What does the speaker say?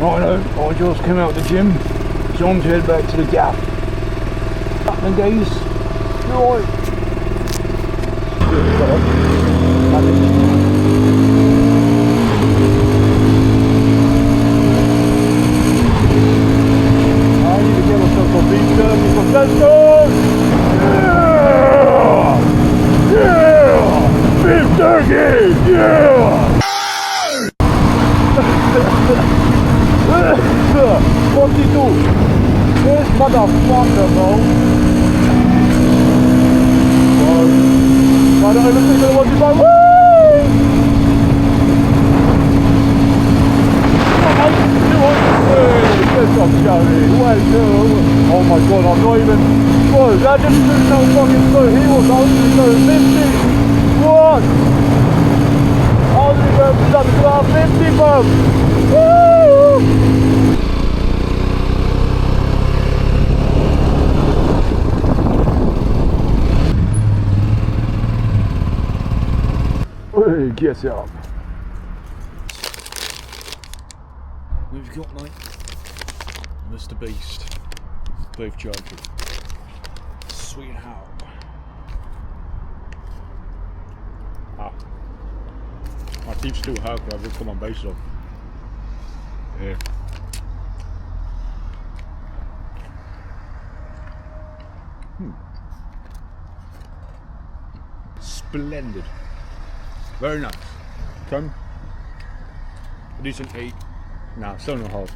Righto, I just came out of the gym. Time to head back to the gaff. Happening, guys. Right. I need to get myself some beef jerky from Tesco's. Yeah! Yeah! Beef jerky! Yeah! 42. This motherfucker, bro. I don't even think I want to go. Woo! Good job, Joey. Well done. Oh my god, I'm not even. Bro, that didn't do no fucking slow. He was only going 50. What? Only going to our 50, bro. Woo! Hey, get up. We've got, mate, Mr. Beast, beef jerky, sweet and how. My team's still hurt, but I've just got my base on. Yeah. Splendid. Very nice. Come. A decent 8. Nah, 7.5.